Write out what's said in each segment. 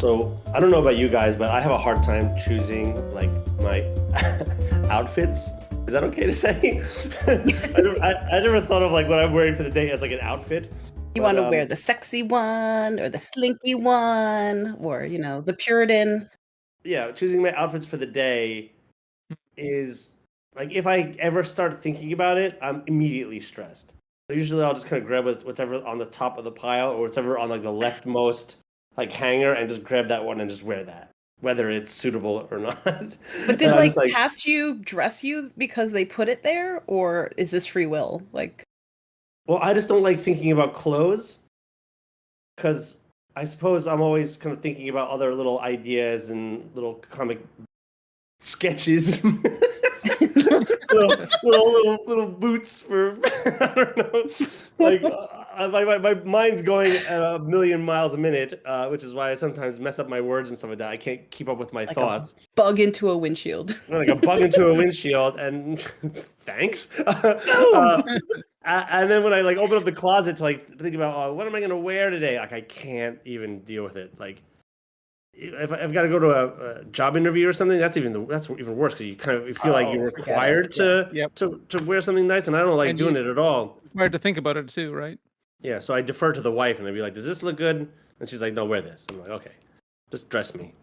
So I don't know about you guys, but I have a hard time choosing like my outfits. Is that okay to say? I never thought of like what I'm wearing for the day as like an outfit. You want to wear the sexy one or the slinky one or, the Puritan. Yeah, choosing my outfits for the day is like if I ever start thinking about it, I'm immediately stressed. So usually I'll just kind of grab whatever on the top of the pile or whatever on like the leftmost like hanger and just grab that one and just wear that, whether it's suitable or not. But did past you dress you because they put it there, or is this free will? Well, I just don't like thinking about clothes because I suppose I'm always kind of thinking about other little ideas and little comic sketches. little boots for I don't know. Like my mind's going at a million miles a minute, which is why I sometimes mess up my words and stuff like that. I can't keep up with my thoughts. Bug into a windshield. Like a bug into a windshield, and thanks. And then when I like open up the closet to like think about what am I going to wear today, like I can't even deal with it. Like if I've got to go to a job interview or something, that's even worse because you kind of feel like you're required to wear something nice, and I don't like doing it at all. Hard to think about it too, right? Yeah, so I defer to the wife, and I'd be like, "Does this look good?" And she's like, "No, wear this." I'm like, "Okay, just dress me,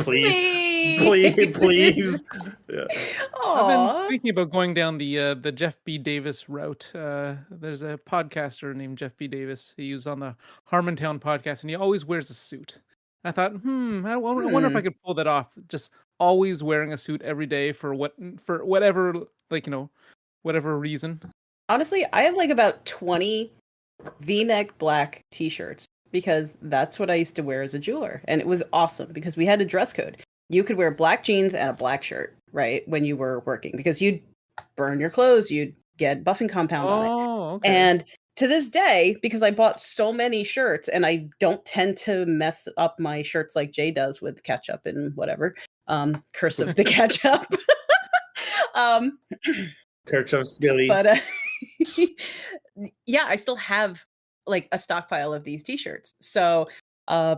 please." Yeah. I've been thinking about going down the Jeff B. Davis route. There's a podcaster named Jeff B. Davis. He's on the Harmontown podcast, and he always wears a suit. I thought, I wonder if I could pull that off. Just always wearing a suit every day for whatever, whatever reason. Honestly, I have like about 20 V-neck black t-shirts because that's what I used to wear as a jeweler. And it was awesome because we had a dress code. You could wear black jeans and a black shirt, right, when you were working because you'd burn your clothes, you'd get buffing compound on it. Okay. And to this day, because I bought so many shirts and I don't tend to mess up my shirts like Jay does with ketchup and whatever, curse of the ketchup. Ketchup Billy. But yeah, I still have like a stockpile of these t-shirts. So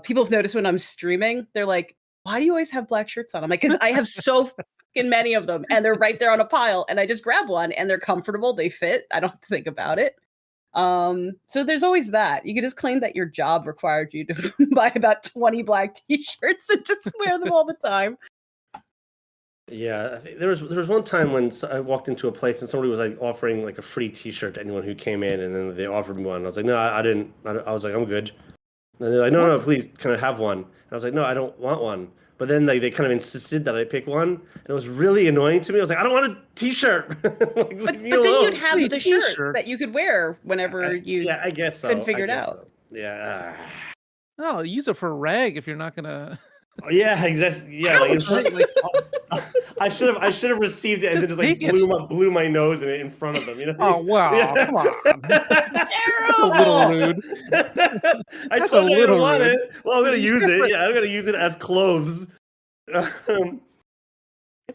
people have noticed when I'm streaming, they're like, why do you always have black shirts on? I'm like, because I have so fucking many of them and they're right there on a pile and I just grab one and they're comfortable, they fit. I don't have to think about it. So there's always that. You could just claim that your job required you to buy about 20 black t-shirts and just wear them all the time. Yeah, I think there was one time when I walked into a place and somebody was like offering like a free T-shirt to anyone who came in, and then they offered me one. I was like, no, I didn't. I was like, I'm good. And they're like, no, please, can I have one? And I was like, no, I don't want one. But then like they kind of insisted that I pick one, and it was really annoying to me. I was like, I don't want a T-shirt. Like, but then you'd have the shirt that you could wear whenever I guess so. Couldn't figure it out. So. Yeah. Oh, use it for a rag if you're not gonna. Yeah, exactly. Yeah, I should have received it and then just like blew my nose in it in front of them. You know? Oh wow! Yeah. Come on, that's a little rude. I totally didn't want it. Well, I'm gonna use it. Yeah, I'm gonna use it as clothes. The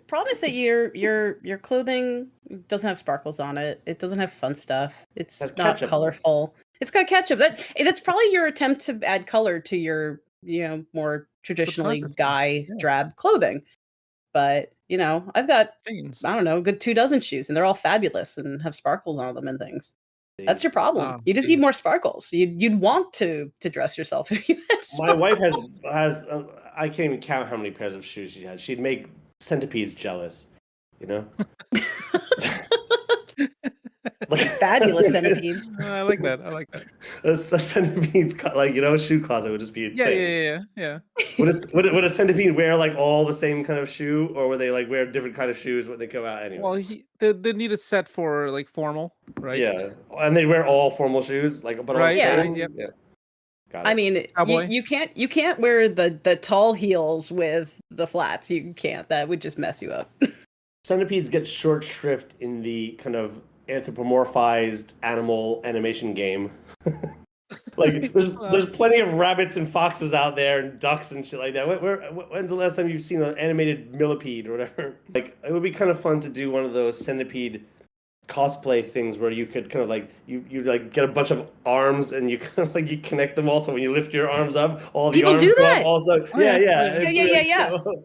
problem is that your clothing doesn't have sparkles on it. It doesn't have fun stuff. It's not colorful. It's got ketchup. That's probably your attempt to add color to your more traditionally guy drab clothing. But I've got things. I don't know, a good 24 shoes, and they're all fabulous and have sparkles on them and things. That's your problem. You just need more sparkles. You'd want to dress yourself if you had sparkles. My wife has I can't even count how many pairs of shoes she had. She'd make centipedes jealous, Like fabulous centipedes. I like that. A centipede's shoe closet would just be insane. Yeah. Would a centipede wear like all the same kind of shoe, or would they like wear different kind of shoes when they go out anyway? Well, they need a set for like formal, right? Yeah, and they wear all formal shoes, but right. Yeah. Got it. I mean, you can't wear the tall heels with the flats. You can't. That would just mess you up. Centipedes get short shrift in the kind of anthropomorphized animal animation game. Like there's plenty of rabbits and foxes out there and ducks and shit like that. When's the last time you've seen an animated millipede or whatever? Like it would be kind of fun to do one of those centipede cosplay things where you could kind of like you like get a bunch of arms and you kind of like you connect them all, so when you lift your arms up, all the People arms do go up that. also. Oh, yeah. It's really Yeah. cool.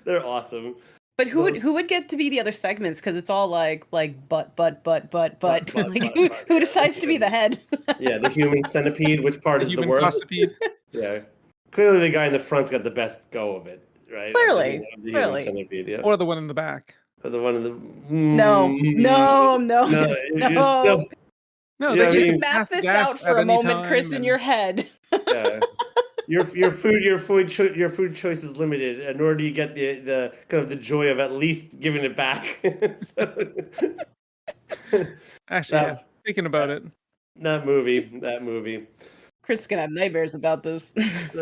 They're awesome. But who would get to be the other segments? Because it's all like butt. Like who decides to be the head? Yeah, the human centipede. Which part The is the human worst? costipede. Yeah, clearly the guy in the front's got the best go of it, right? Clearly. The human centipede. Yeah, Or the one in the back. or the one in the No. You're still. No, Yeah, they I can Just mean, map pass this gas out for at a any moment, time Chris, in your head. Yeah. Your food choice is limited, nor do you get the kind of the joy of at least giving it back. Actually, yeah. Thinking about it. That movie. Chris is gonna have nightmares about this.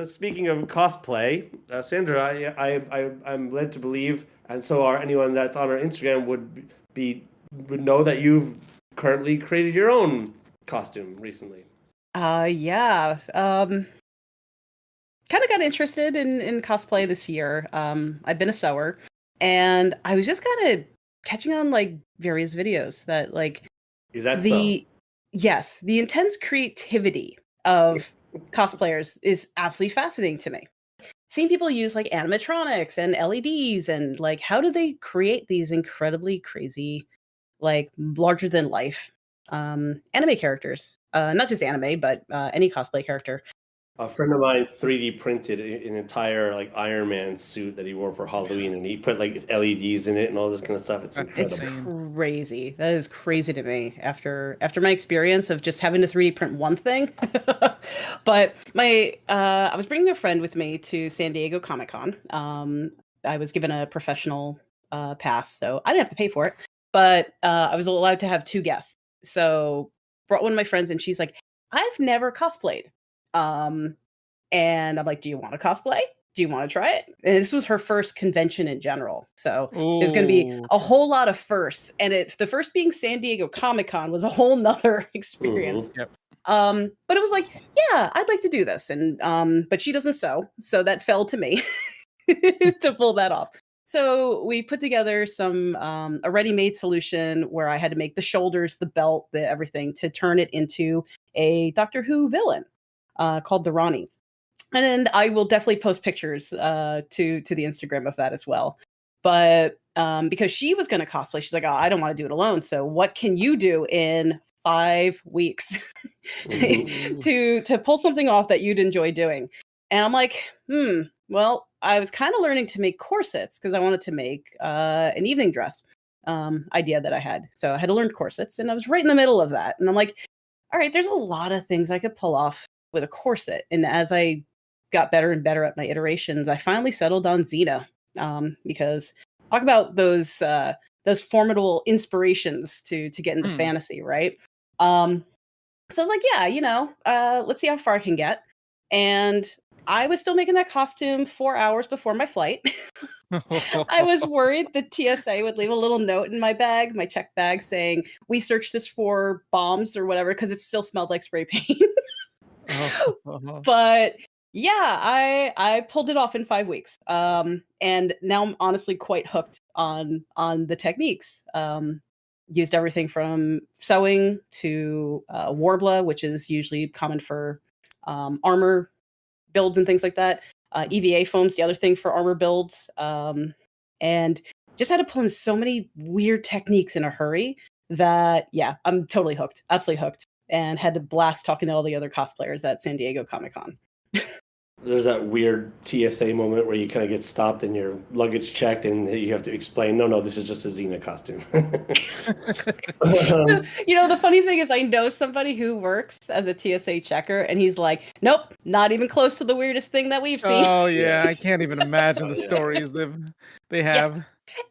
Speaking of cosplay, Sandra, I'm led to believe, and so are anyone that's on our Instagram would know that you've currently created your own costume recently. Yeah. Kind of got interested in cosplay this year. I've been a sewer, and I was just kind of catching on like various videos that like Is that the intense creativity of cosplayers is absolutely fascinating to me. Seeing people use like animatronics and LEDs and like how do they create these incredibly crazy, like larger than life anime characters? Not just anime, but any cosplay character. A friend of mine 3D printed an entire like Iron Man suit that he wore for Halloween, and he put like LEDs in it and all this kind of stuff. It's incredible. It's crazy. That is crazy to me after my experience of just having to 3D print one thing. But I was bringing a friend with me to San Diego Comic-Con. I was given a professional pass, so I didn't have to pay for it. But I was allowed to have 2 guests. So brought one of my friends, and she's like, "I've never cosplayed." And I'm like, "Do you want to cosplay? Do you want to try it?" And this was her first convention in general. So there's going to be a whole lot of firsts. And the first being San Diego Comic-Con was a whole nother experience. Mm-hmm. Yep. But it was like, yeah, I'd like to do this. And, but she doesn't sew. So that fell to me to pull that off. So we put together a ready-made solution where I had to make the shoulders, the belt, the everything to turn it into a Doctor Who villain called the Ronnie. And I will definitely post pictures to the Instagram of that as well. But because she was going to cosplay, she's like, "Oh, I don't want to do it alone. So what can you do in 5 weeks to pull something off that you'd enjoy doing?" And I'm like, well, I was kind of learning to make corsets because I wanted to make an evening dress idea that I had. So I had to learn corsets, and I was right in the middle of that. And I'm like, all right, there's a lot of things I could pull off with a corset. And as I got better and better at my iterations, I finally settled on Xena because talk about those formidable inspirations to get into fantasy, right? So I was like, yeah, let's see how far I can get. And I was still making that costume 4 hours before my flight. I was worried the TSA would leave a little note in my bag, my check bag, saying, "We searched this for bombs," or whatever, because it still smelled like spray paint. But yeah, I pulled it off in 5 weeks. And now I'm honestly quite hooked on the techniques. Used everything from sewing to Warbler, which is usually common for armor builds and things like that. EVA foam's the other thing for armor builds. And just had to pull in so many weird techniques in a hurry that, yeah, I'm totally hooked. Absolutely hooked. And had to blast talking to all the other cosplayers at San Diego Comic-Con. There's that weird TSA moment where you kind of get stopped and your luggage checked and you have to explain, no, this is just a Xena costume. The funny thing is I know somebody who works as a TSA checker, and he's like, "Nope, not even close to the weirdest thing that we've seen." Oh, yeah. I can't even imagine the stories they have. Yeah.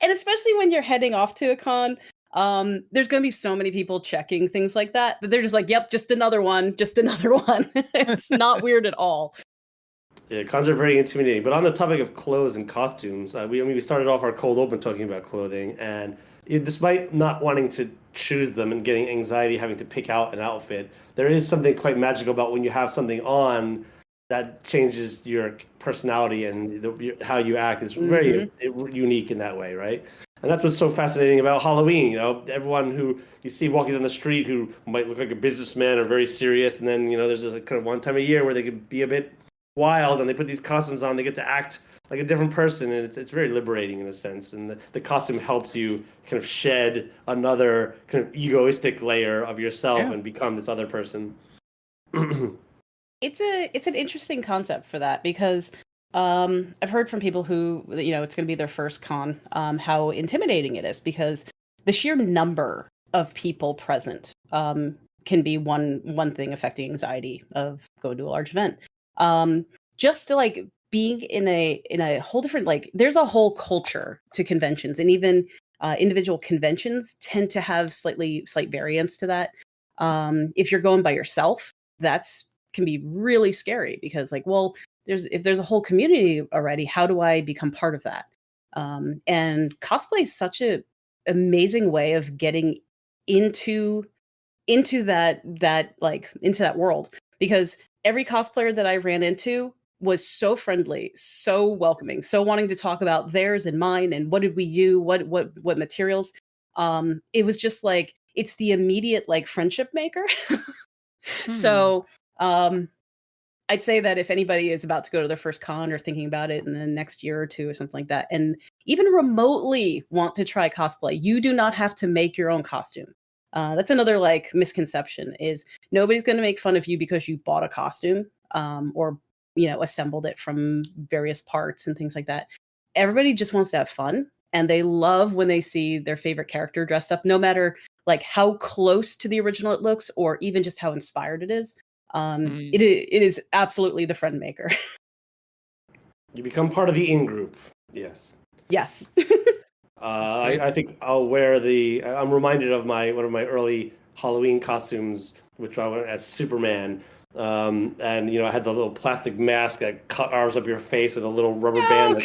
And especially when you're heading off to a con, there's going to be so many people checking things like that they're just like, "Yep, just another one, just another one." It's not weird at all. Yeah, cons are very intimidating. But on the topic of clothes and costumes, we started off our cold open talking about clothing, and despite not wanting to choose them and getting anxiety having to pick out an outfit, there is something quite magical about when you have something on that changes your personality and how you act. It's very unique in that way, right? And that's what's so fascinating about Halloween. You know, everyone who you see walking down the street who might look like a businessman or very serious, and then there's a kind of one time a year where they could be a bit wild, and they put these costumes on. They get to act like a different person, and it's very liberating in a sense. And the costume helps you kind of shed another kind of egoistic layer of yourself and become this other person. It's an interesting concept for that, because I've heard from people who, it's going to be their first con, how intimidating it is, because the sheer number of people present can be one thing affecting anxiety of going to a large event. Just to, like, being in a whole different, like, there's a whole culture to conventions, and even individual conventions tend to have slight variance to that. If you're going by yourself, that's can be really scary, because, like, well, if there's a whole community already, how do I become part of that? And cosplay is such a amazing way of getting into that world, because every cosplayer that I ran into was so friendly, so welcoming, so wanting to talk about theirs and mine, and what did we do, what materials. It was just like, it's the immediate, like, friendship maker. So I'd say that if anybody is about to go to their first con or thinking about it in the next year or two or something like that, and even remotely want to try cosplay, you do not have to make your own costume. That's another, like, misconception, is nobody's going to make fun of you because you bought a costume or assembled it from various parts and things like that. Everybody just wants to have fun, and they love when they see their favorite character dressed up, no matter, like, how close to the original it looks, or even just how inspired it is. It is absolutely the friend maker. You become part of the in-group. Yes. Yes. I think I'll wear I'm reminded of one of my early Halloween costumes, which I went as Superman. And I had the little plastic mask that carves up your face with a little rubber band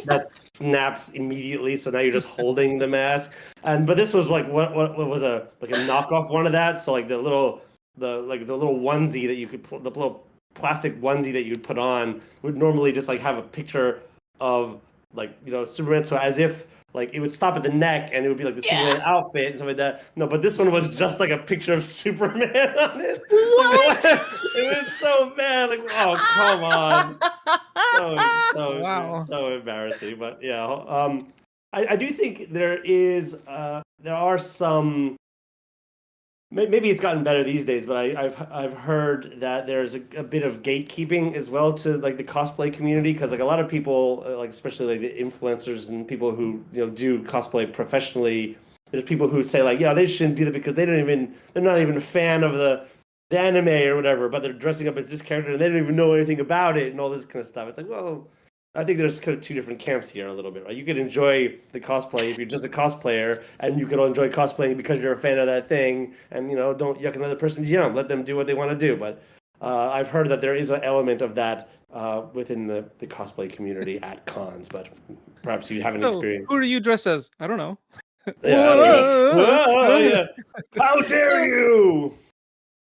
that snaps immediately. So now you're just holding the mask. But this was like what was a knockoff one of that. So, like, the little onesie that you could the little plastic onesie that you'd put on would normally just, like, have a picture of, like, Superman. So as if, like, it would stop at the neck and it would be like the Superman outfit and stuff like that. No, but this one was just like a picture of Superman on it. What? It was so bad. Like, oh, come on. Wow. So embarrassing. But yeah, I do think there are some. Maybe it's gotten better these days, but I've heard that there's a bit of gatekeeping as well to, like, the cosplay community, because, like, a lot of people, like, especially, like, the influencers and people who do cosplay professionally, there's people who say, like, they shouldn't do that because they're not even a fan of the anime or whatever, but they're dressing up as this character and they don't even know anything about it and all this kind of stuff. It's like, well, I think there's kind of two different camps here a little bit, right? You could enjoy the cosplay if you're just a cosplayer, and you can enjoy cosplaying because you're a fan of that thing, and don't yuck another person's yum. Let them do what they want to do. But I've heard that there is an element of that within the cosplay community at cons, but perhaps you haven't experienced. Who are you dressed as? I don't know. Whoa, yeah. How dare you!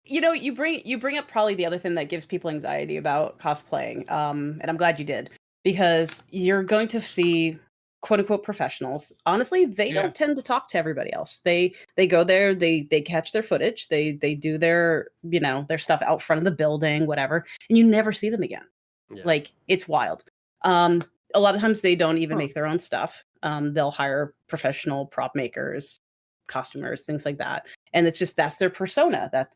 You bring up probably the other thing that gives people anxiety about cosplaying, and I'm glad you did. Because you're going to see quote unquote professionals. Honestly, they don't tend to talk to everybody else. They go there, they catch their footage, they do their their stuff out front of the building, whatever, and you never see them again. Yeah. Like, it's wild. A lot of times they don't even make their own stuff. They'll hire professional prop makers, costumers, things like that, and it's just that's their persona. That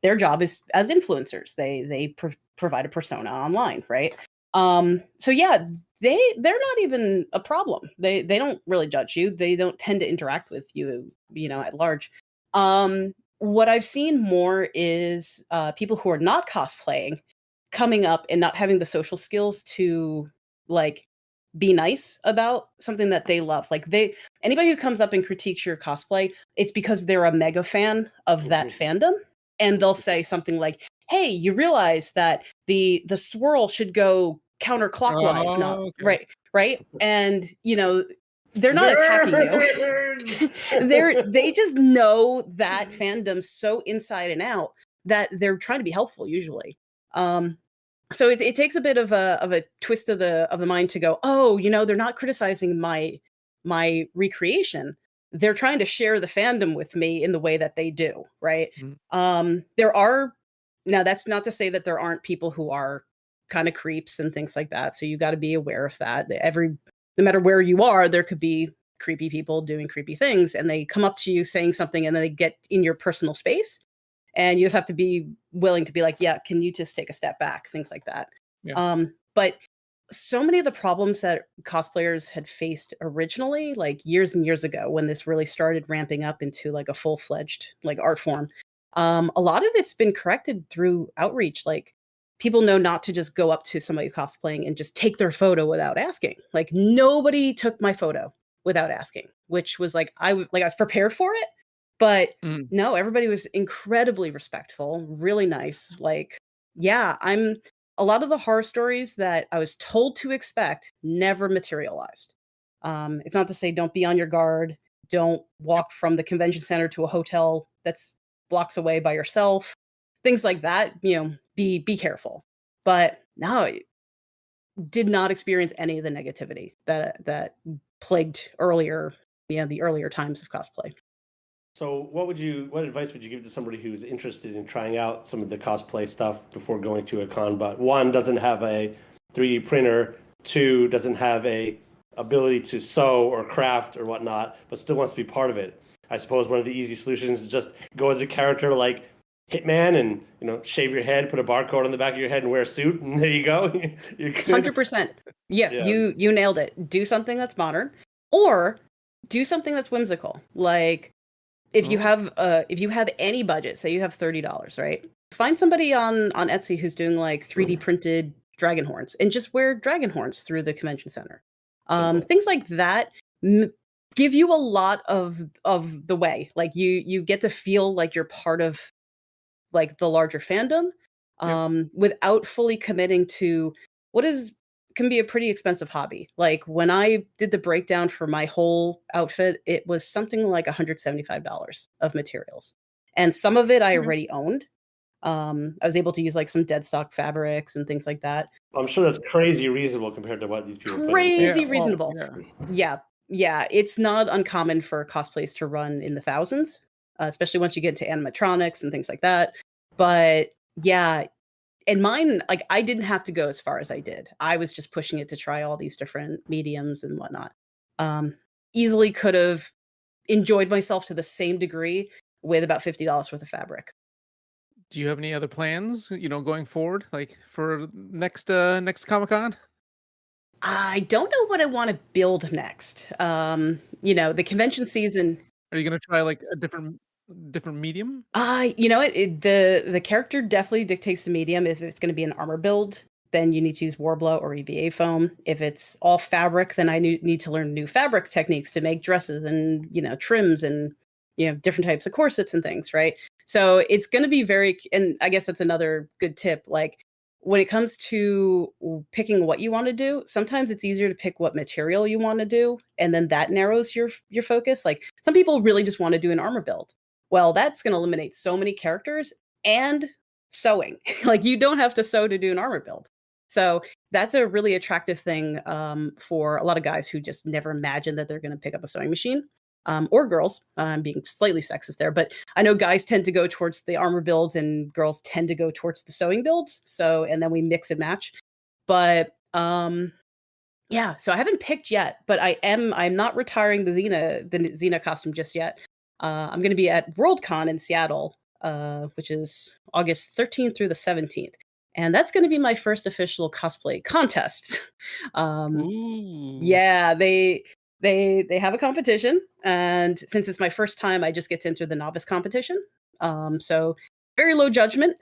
their job is as influencers. They provide a persona online, right? So yeah, they're not even a problem. They don't really judge you. They don't tend to interact with you, at large. What I've seen more is people who are not cosplaying coming up and not having the social skills to, like, be nice about something that they love. Like, anybody who comes up and critiques your cosplay, it's because they're a mega fan of that fandom, and they'll say something like, "Hey, you realize that the swirl should go counterclockwise, right?" And they're not attacking you. They just know that fandom so inside and out that they're trying to be helpful usually. So it takes a bit of a twist of the mind to go, oh, they're not criticizing my my recreation, they're trying to share the fandom with me in the way that they do, right? There are, now that's not to say that there aren't people who are kind of creeps and things like that. So you got to be aware of that. No matter where you are, there could be creepy people doing creepy things, and they come up to you saying something, and then they get in your personal space, and you just have to be willing to be like, yeah, can you just take a step back? Things like that. Yeah. But so many of the problems that cosplayers had faced originally, like years and years ago, when this really started ramping up into like a full-fledged like art form, a lot of it's been corrected through outreach. Like, people know not to just go up to somebody cosplaying and just take their photo without asking. Like, nobody took my photo without asking, which was like, I was prepared for it, but no, everybody was incredibly respectful, really nice. Like, yeah, a lot of the horror stories that I was told to expect never materialized. It's not to say don't be on your guard. Don't walk from the convention center to a hotel that's blocks away by yourself. Things like that, be careful. But no, did not experience any of the negativity that plagued earlier, the earlier times of cosplay. So what advice would you give to somebody who's interested in trying out some of the cosplay stuff before going to a con, but one, doesn't have a 3D printer, two, doesn't have a ability to sew or craft or whatnot, but still wants to be part of it? I suppose one of the easy solutions is just go as a character like Hitman and, shave your head, put a barcode on the back of your head and wear a suit, and there you go. You're good. 100%. Yeah, you nailed it. Do something that's modern, or do something that's whimsical. Like, if you have any budget, say you have $30, right? Find somebody on Etsy who's doing like 3D printed dragon horns, and just wear dragon horns through the convention center. Things like that give you a lot of the way. Like, you get to feel like you're part of like the larger fandom, without fully committing to what can be a pretty expensive hobby. Like, when I did the breakdown for my whole outfit, it was something like $175 of materials. And some of it I already owned. I was able to use like some dead stock fabrics and things like that. I'm sure that's crazy reasonable compared to what these people crazy reasonable. Yeah. It's not uncommon for cosplays to run in the thousands, especially once you get to animatronics and things like that. But yeah, and mine, like, I didn't have to go as far as I did. I was just pushing it to try all these different mediums and whatnot. Easily could have enjoyed myself to the same degree with about $50 worth of fabric. Do you have any other plans, going forward, like for next Comic-Con? I don't know what I want to build next. The convention season. Are you going to try like a different medium? The character definitely dictates the medium. If it's going to be an armor build, then you need to use Warblow or EVA foam. If it's all fabric, then I need to learn new fabric techniques to make dresses and trims and different types of corsets and things, right? So it's going to be and I guess that's another good tip. Like, when it comes to picking what you want to do, sometimes it's easier to pick what material you want to do, and then that narrows your focus. Like, some people really just want to do an armor build. Well, that's going to eliminate so many characters and sewing. Like, you don't have to sew to do an armor build. So that's a really attractive thing for a lot of guys who just never imagined that they're going to pick up a sewing machine. Or girls. I'm being slightly sexist there, but I know guys tend to go towards the armor builds and girls tend to go towards the sewing builds. So, and then we mix and match. But so I haven't picked yet, but I'm not retiring the Xena costume just yet. I'm going to be at Worldcon in Seattle, which is August 13th through the 17th. And that's going to be my first official cosplay contest. Yeah, they have a competition, and since it's my first time, I just get to enter the novice competition. So very low judgment,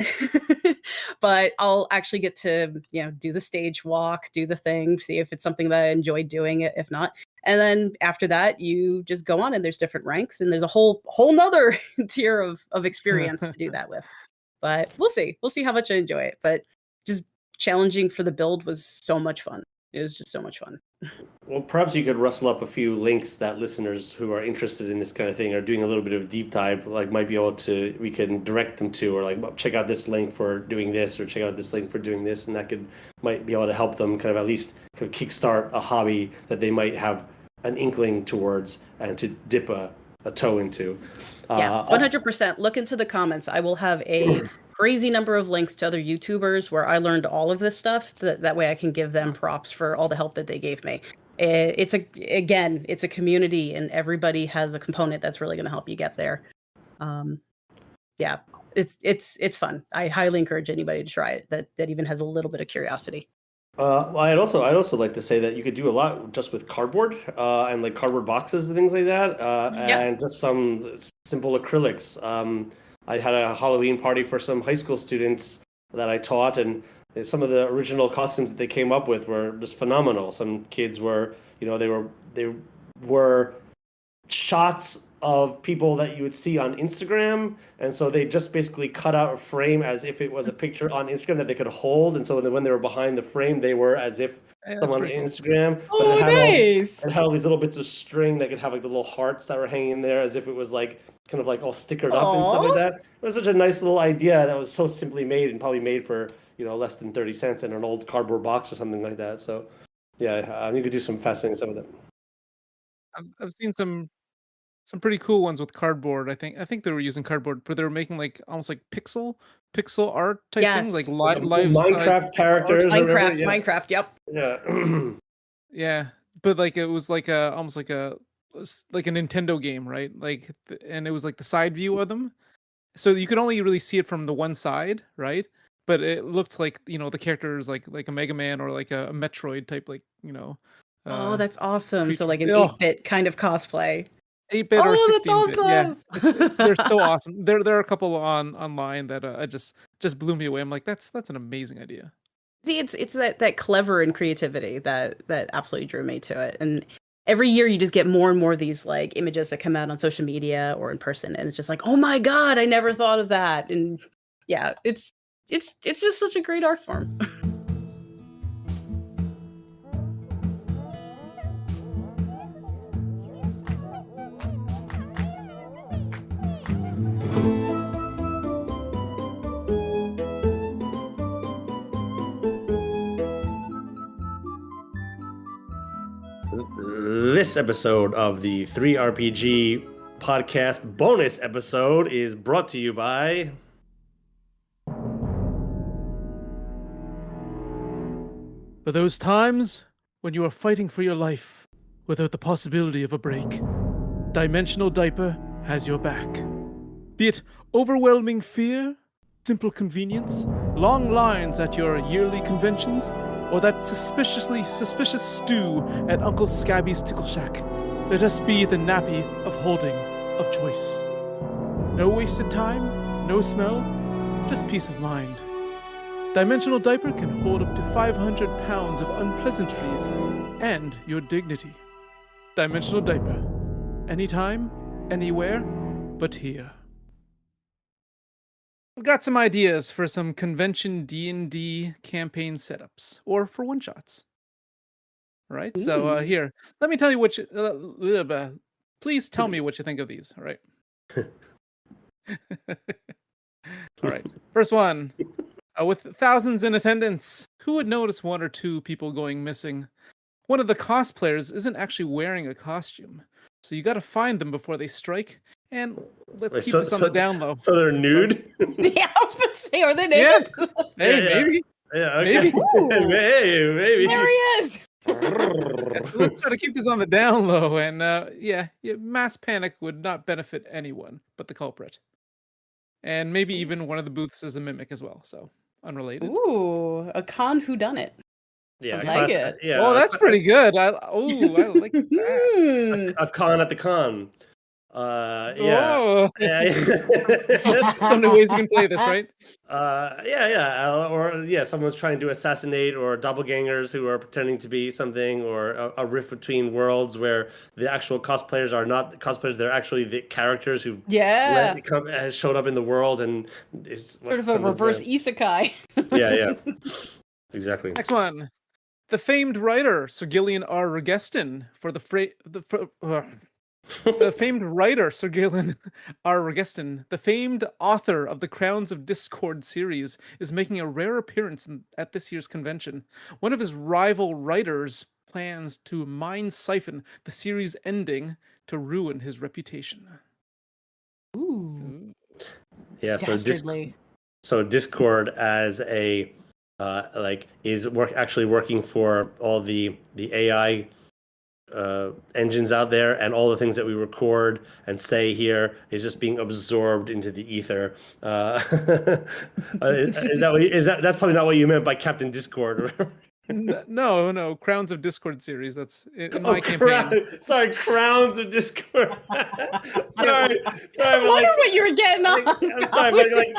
but I'll actually get to do the stage walk, do the thing, see if it's something that I enjoy doing. It, if not, and then after that, you just go on, and there's different ranks, and there's a whole nother tier of experience to do that with. But we'll see how much I enjoy it. But just challenging for the build was so much fun. It was just so much fun. Well, perhaps you could rustle up a few links that listeners who are interested in this kind of thing are doing a little bit of deep dive, like might be able to, we can direct them to, or like, well, check out this link for doing this, or check out this link for doing this, and that might be able to help them kind of at least kind of kickstart a hobby that they might have an inkling towards and to dip a toe into. Yeah, 100%. Look into the comments. I will have a crazy number of links to other YouTubers where I learned all of this stuff. That way I can give them props for all the help that they gave me. It's a community, and everybody has a component that's really going to help you get there. Yeah, it's fun. I highly encourage anybody to try it that even has a little bit of curiosity. Well, I'd also like to say that you could do a lot just with cardboard and like cardboard boxes and things like that, and just some simple acrylics. I had a Halloween party for some high school students that I taught, and some of the original costumes that they came up with were just phenomenal. Some kids were, they were shots of people that you would see on Instagram, and so they just basically cut out a frame as if it was a picture on Instagram that they could hold, and so when they were behind the frame, they were as if someone on Instagram. But it had all these little bits of string that could have like the little hearts that were hanging there, as if it was like kind of like all stickered up and stuff like that. It was such a nice little idea that was so simply made, and probably made for less than 30 cents in an old cardboard box or something like that. So yeah, you could do some fascinating stuff with it. I've seen some pretty cool ones with cardboard. I think they were using cardboard, but they were making like almost like pixel art type thing, like live Minecraft characters. Minecraft. Yep. Yeah. Yeah, but like it was like almost like a Nintendo game, right? Like, and it was like the side view of them, so you could only really see it from the one side, right? But it looked like the characters like a Mega Man or like a Metroid type, like oh, that's awesome. creature. So like an 8-bit kind of cosplay. 8-bit or 16-bit. Awesome. Yeah, they're so awesome. There are a couple online that just blew me away. I'm like, that's an amazing idea. See, it's that clever and creativity that absolutely drew me to it. And every year you just get more and more of these like images that come out on social media or in person, and it's just like, oh my god, I never thought of that. And yeah, it's just such a great art form. This episode of the 3RPG podcast bonus episode is brought to you by For those times when you are fighting for your life without the possibility of a break, Dimensional Diaper has your back. Be it overwhelming fear, simple convenience, long lines at your yearly conventions, or that suspicious stew at Uncle Scabby's Tickle Shack, let us be the nappy of holding of choice. No wasted time, no smell, just peace of mind. Dimensional Diaper can hold up to 500 pounds of unpleasantries and your dignity. Dimensional Diaper. Anytime, anywhere, but here. I've got some ideas for some convention D&D campaign setups, or for one-shots. All right, so here, let me tell you what you... please tell me what you think of these, all right? All right, first one. With thousands in attendance, who would notice one or two people going missing? One of the cosplayers isn't actually wearing a costume, so you got to find them before they strike. And let's keep this on the down low. So they're nude? Yeah, I was about to say, are they naked? Yeah. Hey, maybe. Yeah, okay. Maybe. There he is. Let's try to keep this on the down low. And mass panic would not benefit anyone but the culprit. And maybe even one of the booths is a mimic as well. So unrelated. Ooh, a con whodunit. Yeah, I like it. Yeah, oh, that's pretty good. I like that. A con at the con. Yeah. Oh. So many ways you can play this, right? Someone's trying to assassinate, or doppelgangers who are pretending to be something, or a rift between worlds where the actual cosplayers are not cosplayers; they're actually the characters who has showed up in the world, and it's sort of a reverse isekai. Yeah, exactly. Next one, the famed writer Sir Gillian R. Regeston for the famed writer Sir Gillian R. Regeston, the famed author of the Crowns of Discord series, is making a rare appearance at this year's convention. One of his rival writers plans to mind-siphon the series ending to ruin his reputation. Ooh. Yeah, Dastardly. so Discord as a is actually working for all the AI engines out there, and all the things that we record and say here is just being absorbed into the ether. That's probably not what you meant by Captain Discord? No, Crowns of Discord series. That's in my campaign. Sorry, Crowns of Discord. sorry, I was wondering what you were getting on. I'm sorry, but like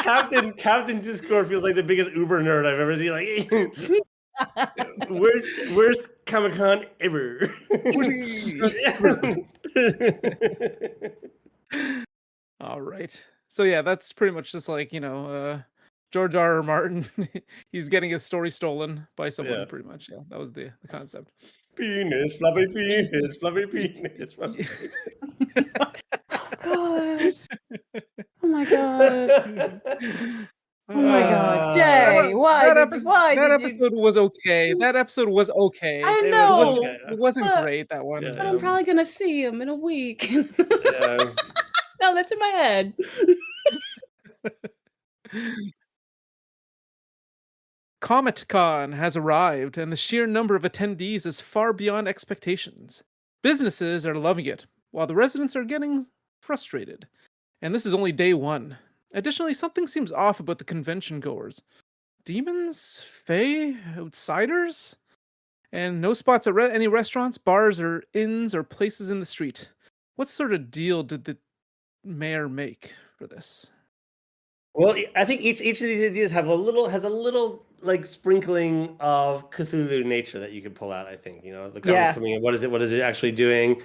Captain Discord feels like the biggest Uber nerd I've ever seen. Like, worst Comic-Con ever. All right. So yeah, that's pretty much just like, George R. R. Martin. He's getting his story stolen by someone, pretty much. Yeah, that was the concept. Penis, fluffy penis, fluffy penis. Fluffy penis. God. Oh my god. Oh my god, Jay! That episode was okay. That episode was okay. I know. It wasn't great, that one. But I'm probably gonna see him in a week. No, that's in my head. Comic-Con has arrived, and the sheer number of attendees is far beyond expectations. Businesses are loving it, while the residents are getting frustrated. And this is only day one. Additionally, something seems off about the convention goers. Demons? Fae? Outsiders? And no spots at any restaurants, bars, or inns, or places in the street. What sort of deal did the mayor make for this? Well, I think each of these ideas has a little like sprinkling of Cthulhu nature that you could pull out. I think the comments coming in. What is it actually doing?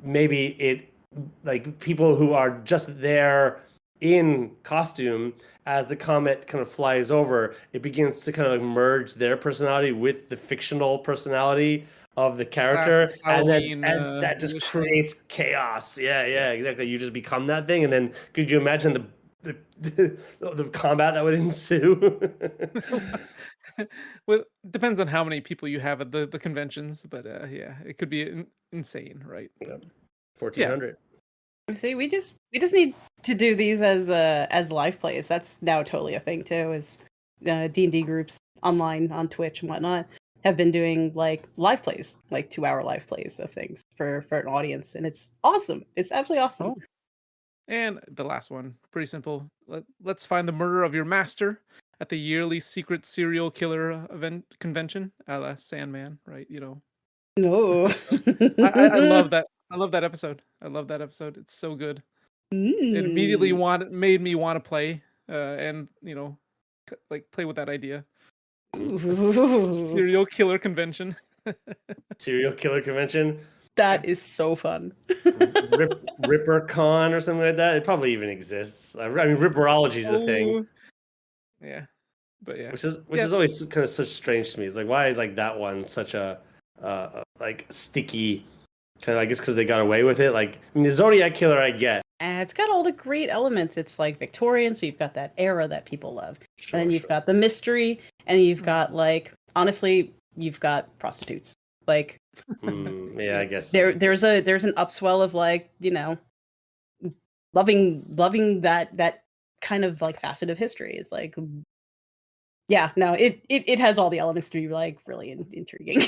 Maybe it like people who are just there in costume, as the comet kind of flies over, it begins to kind of like merge their personality with the fictional personality of the character, and that just creates chaos. Yeah, exactly. You just become that thing, and then could you imagine the combat that would ensue? Well, it depends on how many people you have at the conventions, but yeah, it could be insane, right? Yeah. 1,400. See, we just need to do these as live plays. That's now totally a thing too. Is D&D groups online on Twitch and whatnot have been doing like live plays, like 2-hour live plays of things for an audience, and it's awesome. It's absolutely awesome. Oh. And the last one, pretty simple. Let's find the murder of your master at the yearly secret serial killer event convention, a la Sandman, right? No. I love that. I love that episode. It's so good. It immediately made me want to play, and play with that idea. Serial killer convention. Serial killer convention. That is so fun. Ripper Con or something like that. It probably even exists. I mean, Ripperology is a thing. Yeah, but yeah, which is always kind of such strange to me. It's like, why is like that one such a like sticky kind of? I guess because they got away with it. Like, I mean, the Zodiac Killer, I get. And it's got all the great elements. It's like Victorian, so you've got that era that people love, and then you've got the mystery, and you've got honestly, you've got prostitutes. Like, yeah, I guess there's an upswell of loving that kind of like facet of history. Is like, yeah, no, it has all the elements to be like really intriguing.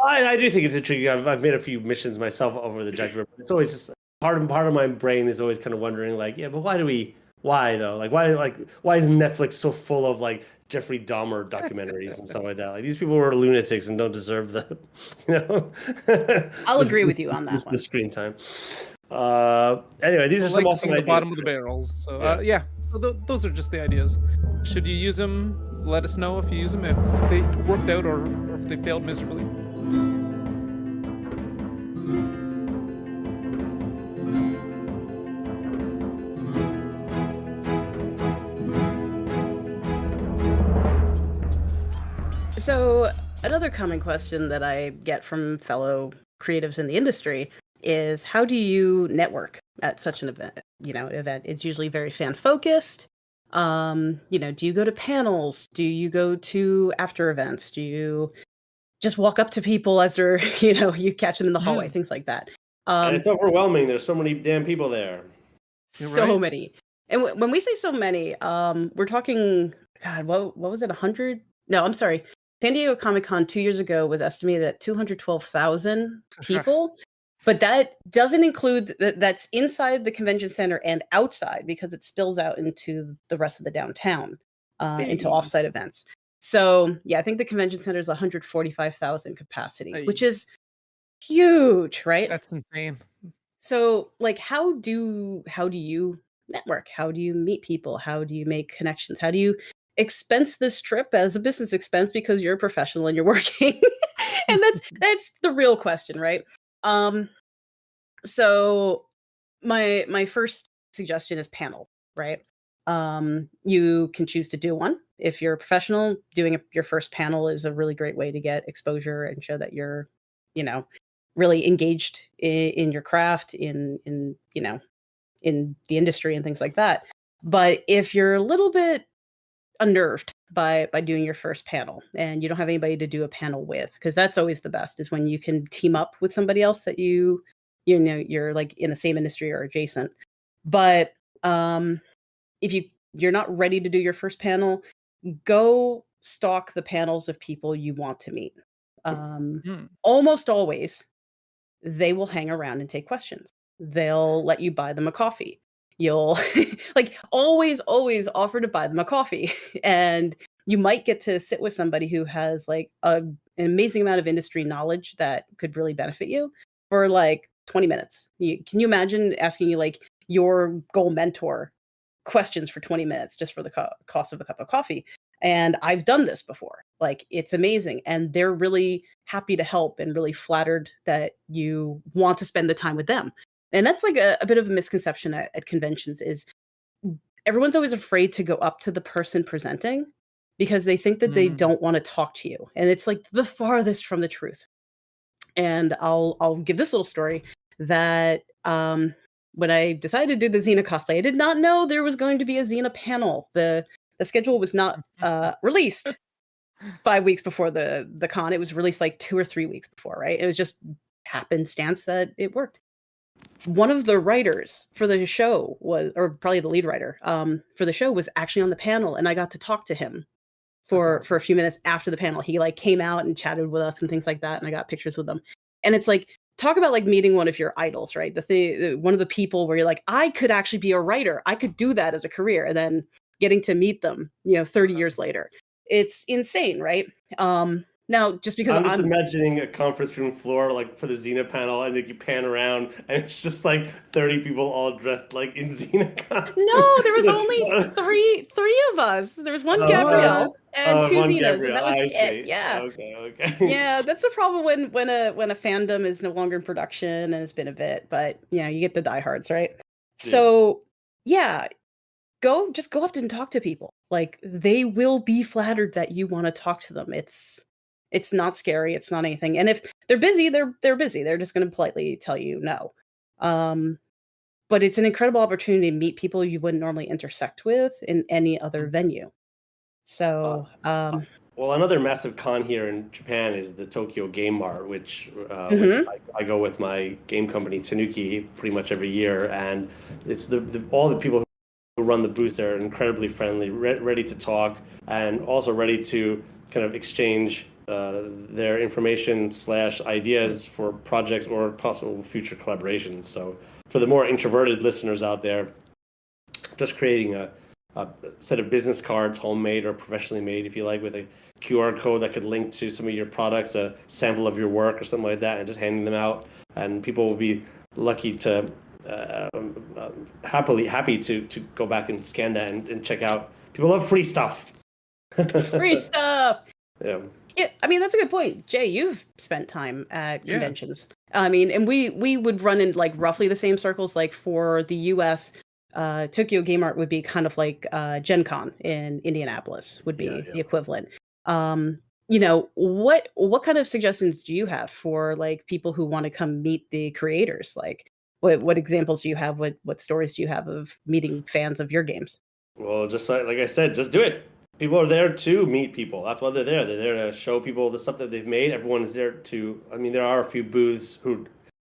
I do think it's intriguing. I've made a few missions myself over the Jack River. It's always just part of my brain is always kind of wondering, like, yeah, but why though? Like, why is Netflix so full of like Jeffrey Dahmer documentaries and stuff like that? Like, these people were lunatics and don't deserve the, I'll agree with you on that one. The screen time. Anyway, these are some awesome the ideas. Bottom of the barrels. So so those are just the ideas. Should you use them? Let us know if you use them, if they worked out or if they failed miserably. So another common question that I get from fellow creatives in the industry is, how do you network at such an event? It's usually very fan focused. Do you go to panels? Do you go to after events? Do you just walk up to people as they're, you catch them in the hallway, things like that. And it's overwhelming. There's so many damn people there. So many. And when we say so many, we're talking, God, what was it, 100? No, I'm sorry. San Diego Comic-Con 2 years ago was estimated at 212,000 people. But that doesn't include, that's inside the convention center and outside, because it spills out into the rest of the downtown, into offsite events. So, yeah, I think the convention center is 145,000 capacity, which is huge, right? That's insane. So, like, how do you network? How do you meet people? How do you make connections? How do you expense this trip as a business expense because you're a professional and you're working? And that's the real question, right? So my first suggestion is panel, right? You can choose to do one. If you're a professional, doing your first panel is a really great way to get exposure and show that you're, really engaged in your craft, in the industry and things like that. But if you're a little bit unnerved by doing your first panel and you don't have anybody to do a panel with, because that's always the best, is when you can team up with somebody else that you're like in the same industry or adjacent. But if you're not ready to do your first panel, go stalk the panels of people you want to meet. Almost always they will hang around and take questions. They'll let you buy them a coffee. You'll like always offer to buy them a coffee. And you might get to sit with somebody who has like an amazing amount of industry knowledge that could really benefit you for like 20 minutes. Can you imagine asking you like your goal mentor questions for 20 minutes just for the cost of a cup of coffee? And I've done this before. Like, it's amazing. And they're really happy to help and really flattered that you want to spend the time with them. And that's like a bit of a misconception at conventions, is everyone's always afraid to go up to the person presenting because they think that they don't want to talk to you. And it's like the farthest from the truth. And I'll give this little story that when I decided to do the Xena cosplay, I did not know there was going to be a Xena panel. The schedule was not released 5 weeks before the con. It was released like 2 or 3 weeks before, right? It was just happenstance that it worked. One of the writers for the show was, or probably the lead writer for the show, was actually on the panel, and I got to talk to him for a few minutes after the panel. He like came out and chatted with us and things like that, and I got pictures with them. And it's like, talk about like meeting one of your idols, right? One of the people where you're like, I could actually be a writer. I could do that as a career. And then getting to meet them, 30 years later. It's insane, right? Now, just because I'm just imagining a conference room floor like for the Xena panel, and you pan around, and it's just like 30 people all dressed like in Xena costumes. No, there was only three of us. There was one Gabrielle and 2 Xenas, Gabrielle. And that was it. Yeah. Okay. Yeah, that's the problem when a fandom is no longer in production and it's been a bit, but you get the diehards, right? Yeah. So yeah, go up and talk to people. Like, they will be flattered that you want to talk to them. It's not scary. It's not anything. And if they're busy, they're busy. They're just going to politely tell you no. But it's an incredible opportunity to meet people you wouldn't normally intersect with in any other venue. So, well, another massive con here in Japan is the Tokyo Game Mart, which I go with my game company Tanuki pretty much every year, and it's all the people who run the booth there are incredibly friendly, ready to talk, and also ready to kind of exchange their information / ideas for projects or possible future collaborations. So for the more introverted listeners out there, just creating a set of business cards, homemade or professionally made, if you like, with a QR code that could link to some of your products, a sample of your work or something like that, and just handing them out. And people will be lucky to happy to go back and scan that and check out. People love free stuff. Free stuff. Yeah. Yeah, I mean, that's a good point. Jay, you've spent time at conventions. I mean, and we would run in like roughly the same circles. Like for the US, Tokyo Game Art would be kind of like Gen Con in Indianapolis would be the equivalent. What kind of suggestions do you have for like people who want to come meet the creators? Like, what examples do you have? What stories do you have of meeting fans of your games? Well, just like I said, just do it. People are there to meet people. That's why they're there. They're there to show people the stuff that they've made. Everyone is there to. I mean, there are a few booths who,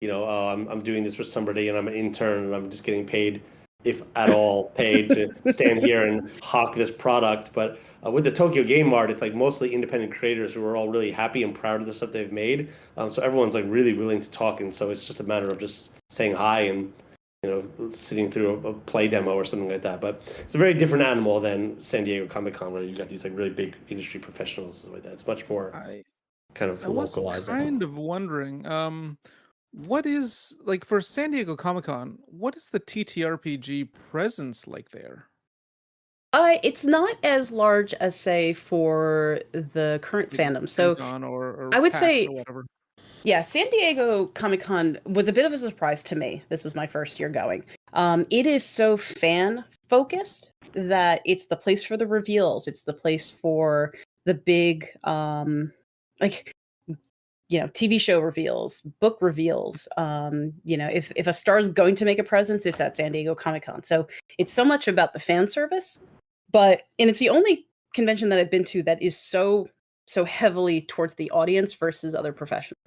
oh, I'm doing this for somebody, and I'm an intern, and I'm just getting paid, if at all, paid to stand here and hawk this product. But with the Tokyo Game Mart, it's like mostly independent creators who are all really happy and proud of the stuff they've made. So everyone's like really willing to talk, and so it's just a matter of just saying hi and sitting through a play demo or something like that. But it's a very different animal than San Diego Comic-Con, where you got these like really big industry professionals and like that. It's much more kind of localized. I was kind of wondering, what is, like, for San Diego Comic-Con, what is the TTRPG presence like there? It's not as large as, say, for the current fandom. So or I would PAX say, or whatever. Yeah, San Diego Comic-Con was a bit of a surprise to me. This was my first year going. It is so fan-focused that it's the place for the reveals. It's the place for the big, TV show reveals, book reveals. If a star is going to make a presence, it's at San Diego Comic-Con. So it's so much about the fan service. And it's the only convention that I've been to that is so heavily towards the audience versus other professionals.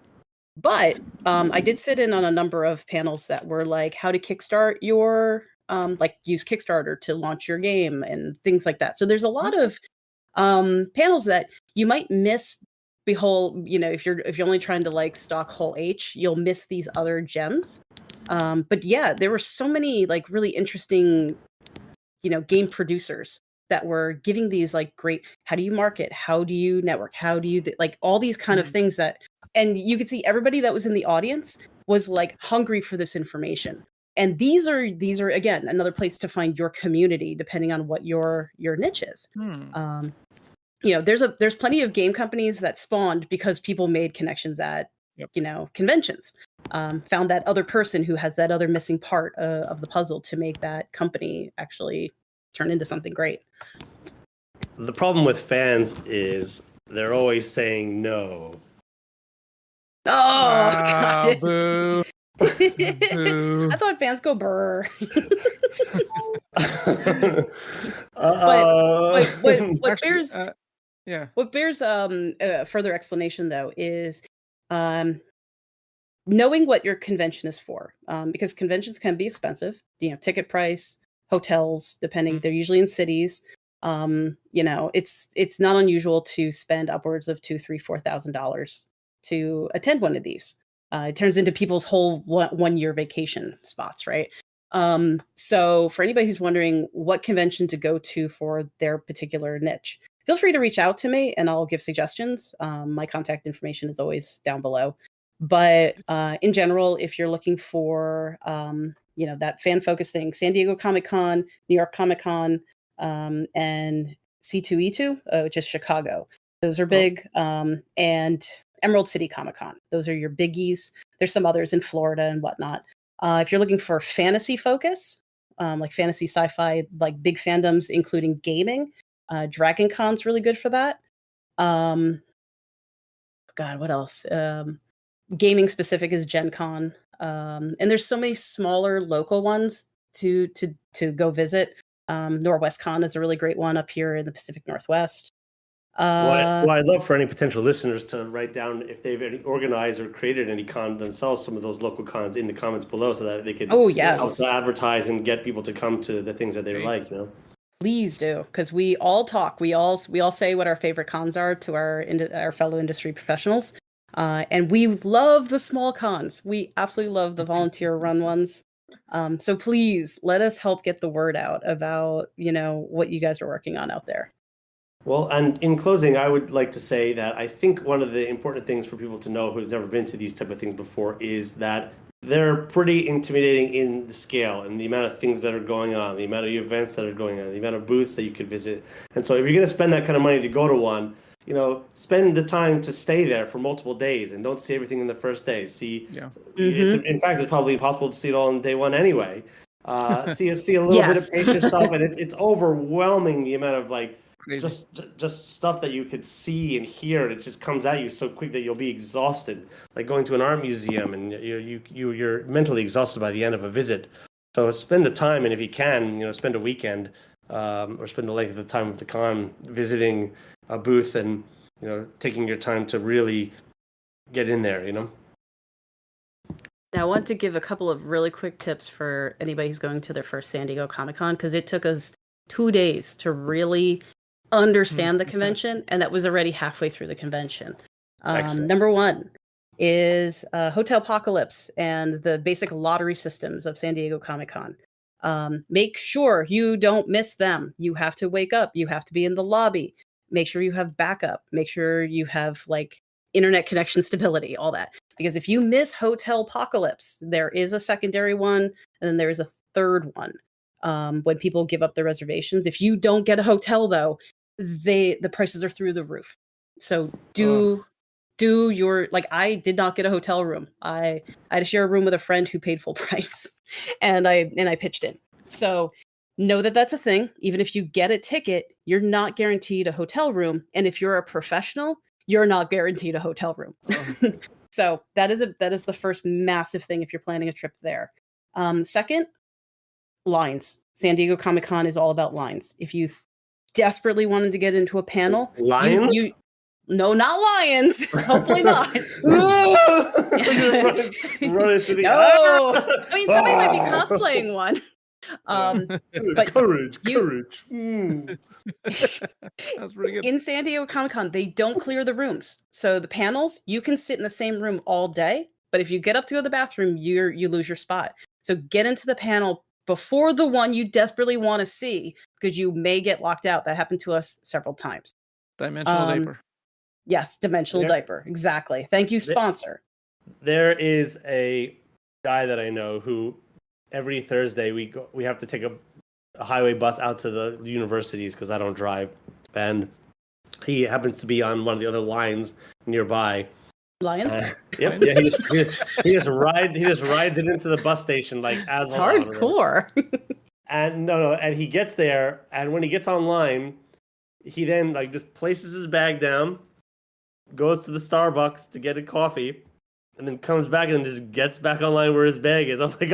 But I did sit in on a number of panels that were like how to kickstart your use Kickstarter to launch your game and things like that. So there's a lot of panels that you might miss. Behold, if you're only trying to like stock whole H, you'll miss these other gems. But yeah, there were so many like really interesting, game producers that were giving these like great, how do you market? How do you network? How do you like all these kind of things that, and you could see everybody that was in the audience was like hungry for this information. And these are again, another place to find your community, depending on what your niche is. There's plenty of game companies that spawned because people made connections at, conventions. Found that other person who has that other missing part of the puzzle to make that company actually turn into something great. The problem with fans is they're always saying no. Oh, God. Boo. Boo. I thought fans go brr. What bears what bears further explanation though is knowing what your convention is for, because conventions can be expensive. Ticket price, hotels, depending. They're usually in cities. It's not unusual to spend upwards of $2,000-$4,000 to attend one of these. It turns into people's whole 1 year vacation spots, right? So for anybody who's wondering what convention to go to for their particular niche, feel free to reach out to me and I'll give suggestions. My contact information is always down below. But in general, if you're looking for, that fan-focused thing, San Diego Comic-Con, New York Comic-Con, and C2E2, which is Chicago. Those are big. And Emerald City Comic-Con. Those are your biggies. There's some others in Florida and whatnot. If you're looking for fantasy focus, like fantasy sci-fi, like big fandoms, including gaming, Dragon Con's really good for that. God, what else? Gaming specific is Gen Con. And there's so many smaller local ones to go visit. Norwest Con is a really great one up here in the Pacific Northwest. I'd love for any potential listeners to write down if they've organized or created any con themselves, some of those local cons in the comments below, so that they could help to advertise and get people to come to the things that they like. Please do, because we all talk. We all say what our favorite cons are to our fellow industry professionals, and we love the small cons. We absolutely love the volunteer-run ones. So please let us help get the word out about what you guys are working on out there. Well, and in closing, I would like to say that I think one of the important things for people to know who's never been to these type of things before is that they're pretty intimidating in the scale and the amount of things that are going on, the amount of events that are going on, the amount of booths that you could visit. And so if you're going to spend that kind of money to go to one, spend the time to stay there for multiple days and don't see everything in the first day. In fact, it's probably impossible to see it all on day one anyway. See a little bit of patient stuff, and it's overwhelming the amount of just stuff that you could see and hear, and it just comes at you so quick that you'll be exhausted, like going to an art museum, and you're mentally exhausted by the end of a visit. So spend the time, and if you can, spend a weekend or spend the length of the time of the con visiting a booth and taking your time to really get in there. Now, I want to give a couple of really quick tips for anybody who's going to their first San Diego Comic-Con, because it took us 2 days to really understand the convention, and that was already halfway through the convention. Number one is Hotel Apocalypse and the basic lottery systems of San Diego Comic-Con. Make sure you don't miss them. You have to wake up. You have to be in the lobby. Make sure you have backup. Make sure you have internet connection stability, all that. Because if you miss Hotel Apocalypse, there is a secondary one, and then there's a third one when people give up their reservations. If you don't get a hotel, though, the prices are through the roof. So do your I did not get a hotel room. I had to share a room with a friend who paid full price, and I pitched in. So know that that's a thing. Even if you get a ticket, you're not guaranteed a hotel room, and if you're a professional, you're not guaranteed a hotel room. So that is the first massive thing if you're planning a trip there. Second, lines. San Diego Comic-Con is all about lines. If you desperately wanted to get into a panel, lions. No, not lions. Hopefully not. running through the no. I mean, somebody might be cosplaying one. But courage. That's pretty good. In San Diego Comic-Con, they don't clear the rooms. So the panels, you can sit in the same room all day, but if you get up to go to the bathroom, you lose your spot. So get into the panel before the one you desperately want to see, because you may get locked out. That happened to us several times. Dimensional diaper. Yes, dimensional diaper. Exactly. Thank you, sponsor. There is a guy that I know who every Thursday we have to take a highway bus out to the universities because I don't drive, and he happens to be on one of the other lines nearby. Lions? Yep. Yeah, he just rides it into the bus station as hardcore. And and he gets there, and when he gets online, he then just places his bag down, goes to the Starbucks to get a coffee, and then comes back and just gets back online where his bag is. I'm like,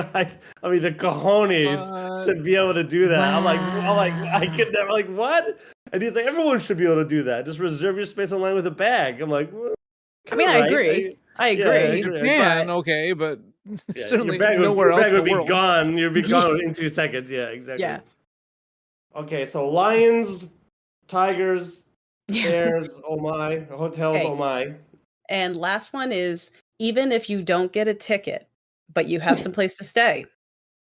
I mean, the cojones to be able to do that. Wow. I'm like, I could never. What? And he's like, everyone should be able to do that. Just reserve your space online with a bag. I'm like, well, I mean, I agree. I agree. Yeah, okay, but certainly your bag nowhere else in the world. Be gone. You'd be gone in 2 seconds. Yeah, exactly. Yeah. Okay, so lions, tigers, bears, oh my, hotels, oh my. And last one is, even if you don't get a ticket, but you have some place to stay,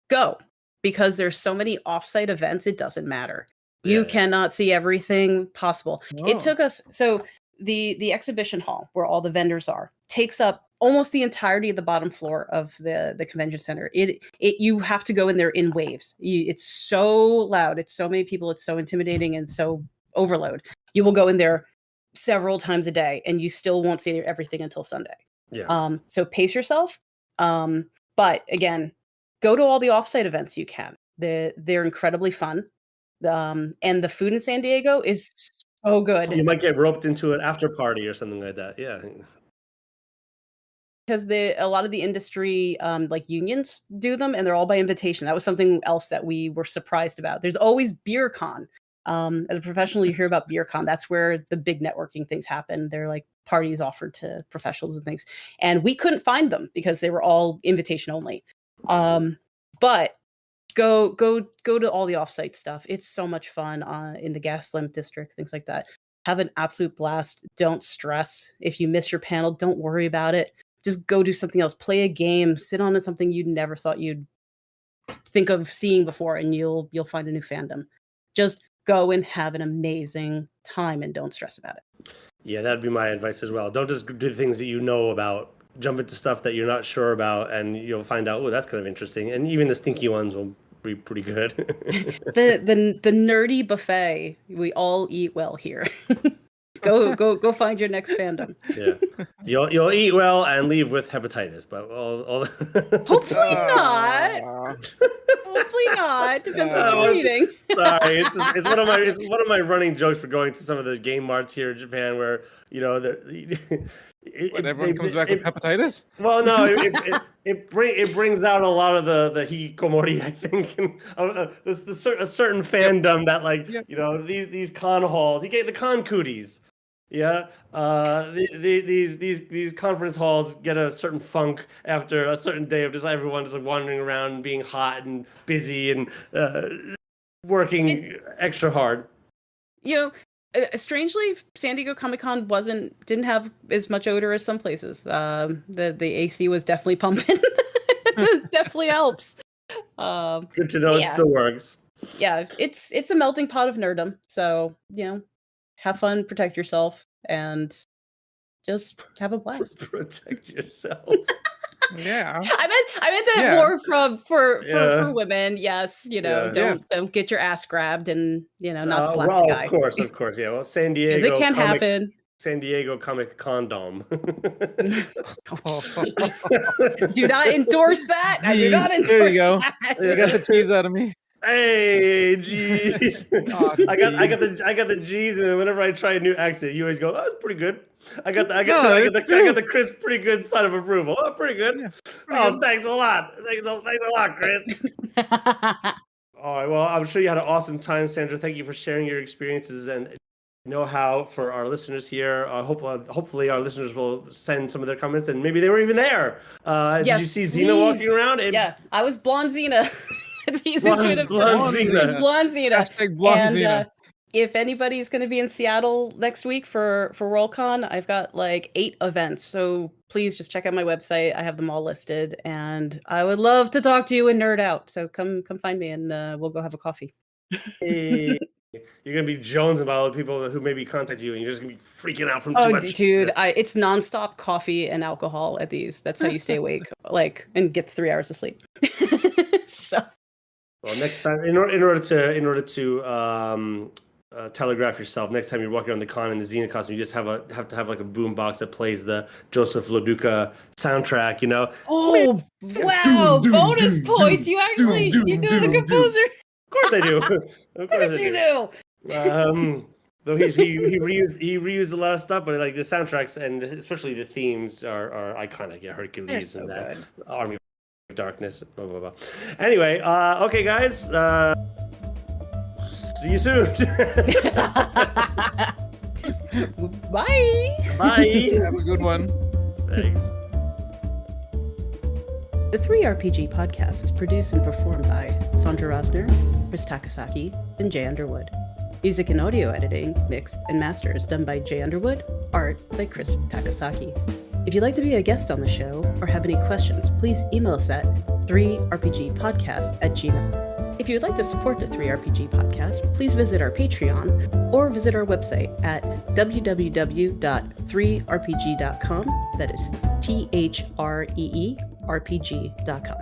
go. Because there's so many offsite events, it doesn't matter. You cannot see everything possible. Whoa. It took us, so the exhibition hall where all the vendors are takes up almost the entirety of the bottom floor of the convention center. You have to go in there in waves. It's so loud. It's so many people. It's so intimidating and so overload. You will go in there several times a day and you still won't see everything until Sunday. Yeah. So pace yourself. But again, go to all the offsite events you can. They're incredibly fun. And the food in San Diego is so good. You might get roped into an after party or something like that. Yeah. Because a lot of the industry unions do them, and they're all by invitation. That was something else that we were surprised about. There's always beer con. As a professional, you hear about beer con. That's where the big networking things happen. They're parties offered to professionals and things. And we couldn't find them because they were all invitation only. But go to all the offsite stuff. It's so much fun in the Gaslamp district, things like that. Have an absolute blast. Don't stress. If you miss your panel, don't worry about it. Just go do something else. Play a game. Sit on something you never thought you'd think of seeing before, and you'll find a new fandom. Just go and have an amazing time and don't stress about it. Yeah, that'd be my advice as well. Don't just do things that you know about. Jump into stuff that you're not sure about, and you'll find out, oh, that's kind of interesting. And even the stinky ones will be pretty good. the nerdy buffet. We all eat well here. Go find your next fandom. Yeah, you'll eat well and leave with hepatitis, but all... Hopefully not. Hopefully not. Depends what you're eating. Sorry, it's one of my running jokes for going to some of the game marts here in Japan, where Everyone comes back with hepatitis? Well, no, it brings out a lot of the hikikomori, I think, and a certain fandom that these con halls, you get the con cooties. Yeah, these conference halls get a certain funk after a certain day of just everyone just wandering around, being hot and busy and working extra hard. Strangely, San Diego Comic-Con didn't have as much odor as some places. The AC was definitely pumping. Definitely helps. Good to know it still works. Yeah, it's a melting pot of nerdom. So have fun, protect yourself, and just have a blast. Protect yourself. Yeah, I meant that more for women. Yes, don't get your ass grabbed and not slap the guy. Of course, yeah. Well, San Diego, because it can happen. San Diego Comic Condom. Do not endorse that. I do not endorse there you go. That. You got the cheese out of me. Hey, jeez. I got the G's, and whenever I try a new accent, you always go, "Oh, it's pretty good." I got the Chris pretty good sign of approval. Oh, pretty good. Yeah, pretty good. Thanks a lot. Thanks a lot, Chris. All right. Well, I'm sure you had an awesome time, Sandra. Thank you for sharing your experiences and know-how for our listeners here. Hopefully, our listeners will send some of their comments, and maybe they were even there. Yes, did you see Xena walking around? Yeah, I was blonde Xena. Blonde Xena. And if anybody's going to be in Seattle next week for Worldcon, I've got like 8 events. So please just check out my website. I have them all listed, and I would love to talk to you and nerd out. So come find me, and we'll go have a coffee. Hey, you're gonna be jonesing about all the people who maybe contact you, and you're just gonna be freaking out from too much. Oh, dude, it's nonstop coffee and alcohol at these. That's how you stay awake, and get 3 hours of sleep. So. Well, next time, in order to telegraph yourself, next time you're walking around the con in the Xena costume, you just have to have like a boom box that plays the Joseph Loduca soundtrack. Oh wow! Bonus points. You actually you know the composer. Of course I do. Of course you do. Though he reused a lot of stuff, but like the soundtracks and especially the themes are iconic. Yeah, Hercules so and that good. Army. Darkness, blah blah blah. Anyway, okay, guys. See you soon. Bye. Bye. Have a good one. Thanks. The 3RPG podcast is produced and performed by Sandra Rosner, Chris Takasaki, and Jay Underwood. Music and audio editing, mix, and master is done by Jay Underwood. Art by Chris Takasaki. If you'd like to be a guest on the show or have any questions, please email us at 3rpgpodcast@gmail.com. If you would like to support the 3RPG podcast, please visit our Patreon or visit our website at www.3rpg.com. That is THREERPG.com.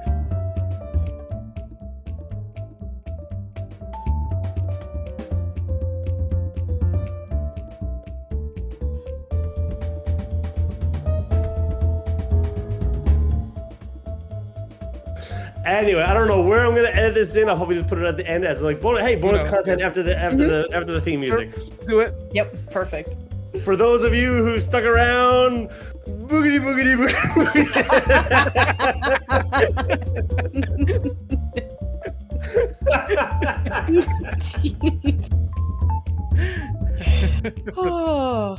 Anyway, I don't know where I'm gonna edit this in. I'll probably just put it at the end as like bonus content after the theme music. Sure. Do it. Yep, perfect. For those of you who stuck around, boogity boogity boogity. Jeez. Oh.